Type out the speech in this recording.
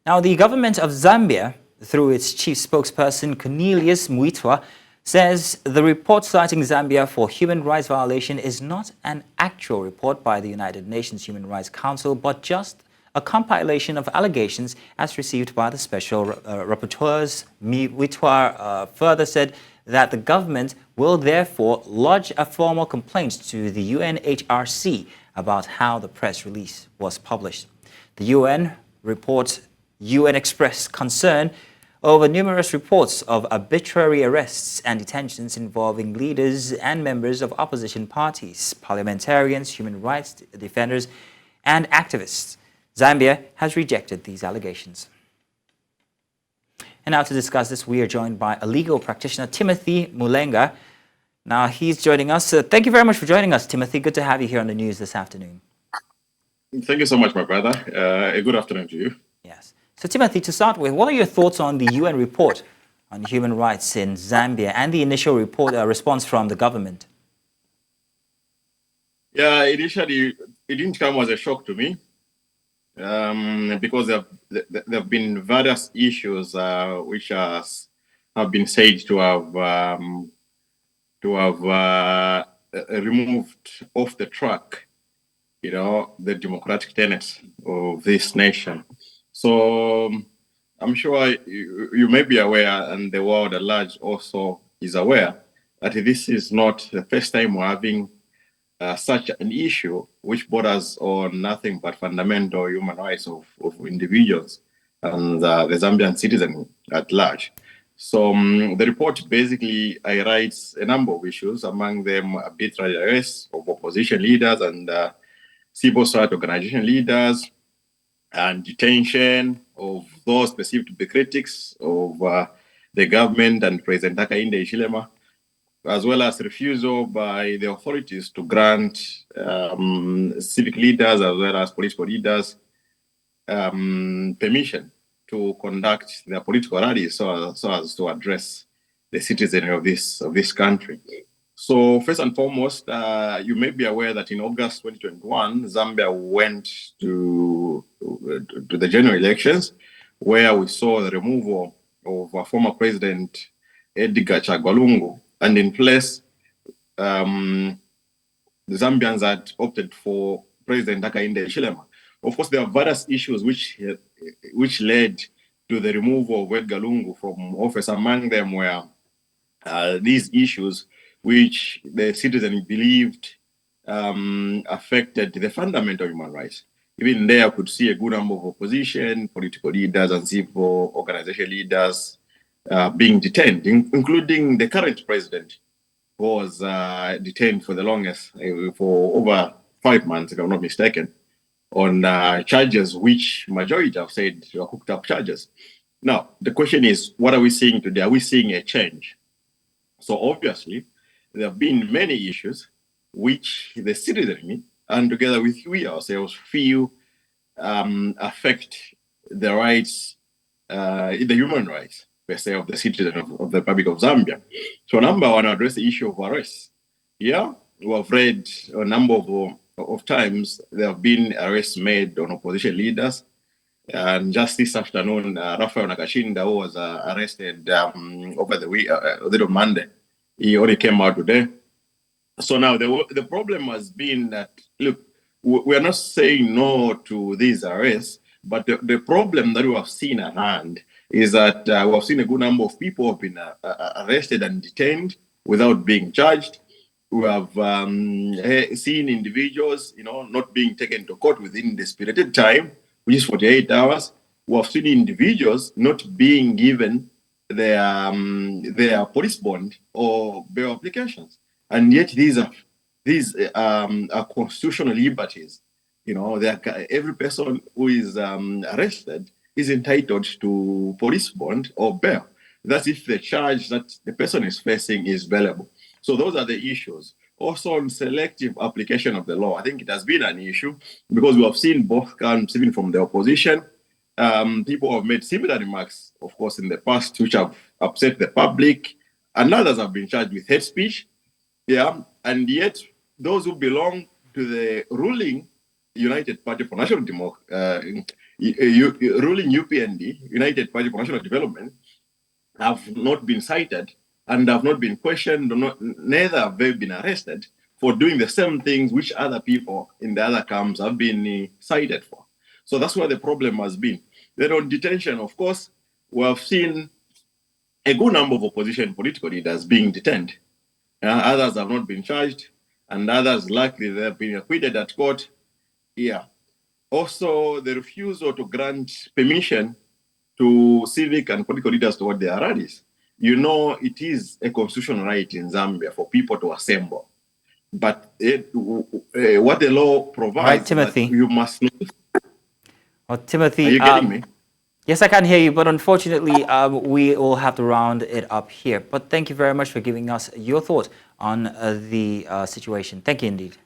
Now, the government of Zambia, through its chief spokesperson Cornelius Mweetwa, says the report citing Zambia for human rights violation is not an actual report by the United Nations Human Rights Council, but just a compilation of allegations as received by the special rapporteurs. Mweetwa further said that the government will therefore lodge a formal complaint to the UNHRC about how the press release was published. The UN expressed concern over numerous reports of arbitrary arrests and detentions involving leaders and members of opposition parties, parliamentarians, human rights defenders, and activists. Zambia has rejected these allegations. And now to discuss this, we are joined by a legal practitioner, Timothy Mulenga. Now he's joining us. Thank you very much for joining us, Timothy. Good to have you here on the news this afternoon. Thank you so much, my brother. A good afternoon to you. Yes. So Timothy, to start with, what are your thoughts on the UN report on human rights in Zambia and the initial response from the government? Yeah, initially it didn't come as a shock to me because there have been various issues which have been said to have removed off the track, the democratic tenets of this nation. So I'm sure you may be aware, and the world at large also is aware, that this is not the first time we're having such an issue which borders on nothing but fundamental human rights of individuals and the Zambian citizen at large. So the report basically highlights a number of issues, among them arbitrary arrests of opposition leaders and civil society organization leaders, and detention of those perceived to be critics of the government and President Hakainde Hichilema, as well as refusal by the authorities to grant civic leaders as well as political leaders permission to conduct their political rallies so as to address the citizenry of this country. So first and foremost, you may be aware that in August 2021, Zambia went to the general elections, where we saw the removal of former President Edgar Chagwa Lungu, and in place, the Zambians had opted for President Hakainde Hichilema. Of course, there are various issues which led to the removal of Edgar Lungu from office. Among them were these issues which the citizen believed affected the fundamental human rights. Even there, I could see a good number of opposition, political leaders, and civil organization leaders being detained, including the current president, who was detained for the longest, for over 5 months, if I'm not mistaken, on charges which majority have said were cooked up charges. Now, the question is, what are we seeing today? Are we seeing a change? So obviously, there have been many issues which the citizenry, and together with we ourselves, feel affect the rights, the human rights, per se, of the citizen of the Republic of Zambia. So number one, address the issue of arrests. Yeah, we have read a number of times there have been arrests made on opposition leaders. And just this afternoon, Raphael Nakashinda, who was arrested over the week, on Monday, he only came out today. So now the problem has been that, look, we are not saying no to these arrests, but the problem that we have seen at hand is that we have seen a good number of people have been arrested and detained without being charged. We have seen individuals, not being taken to court within the stipulated time, which is 48 hours. We have seen individuals not being given their police bond or bail applications, and yet these are constitutional liberties. Every person who is arrested is entitled to police bond or bail. That's if the charge that the person is facing is bailable. So those are the issues. Also on selective application of the law, I think it has been an issue because we have seen both camps, even from the opposition. People have made similar remarks, of course, in the past, which have upset the public, and others have been charged with hate speech. Yeah, and yet those who belong to the ruling United Party for National ruling UPND, United Party for National Development, have not been cited and have not been questioned, neither have they been arrested for doing the same things which other people in the other camps have been cited for. So that's where the problem has been. Then on detention, of course, we have seen a good number of opposition political leaders being detained. Others have not been charged, and others likely they have been acquitted at court. Yeah. Also, the refusal to grant permission to civic and political leaders to hold their rallies. You know, it is a constitutional right in Zambia for people to assemble. But what the law provides, right, Timothy. you must know. Well, Timothy, are you getting me? Yes, I can hear you, but unfortunately, we will have to round it up here. But thank you very much for giving us your thoughts on the situation. Thank you indeed.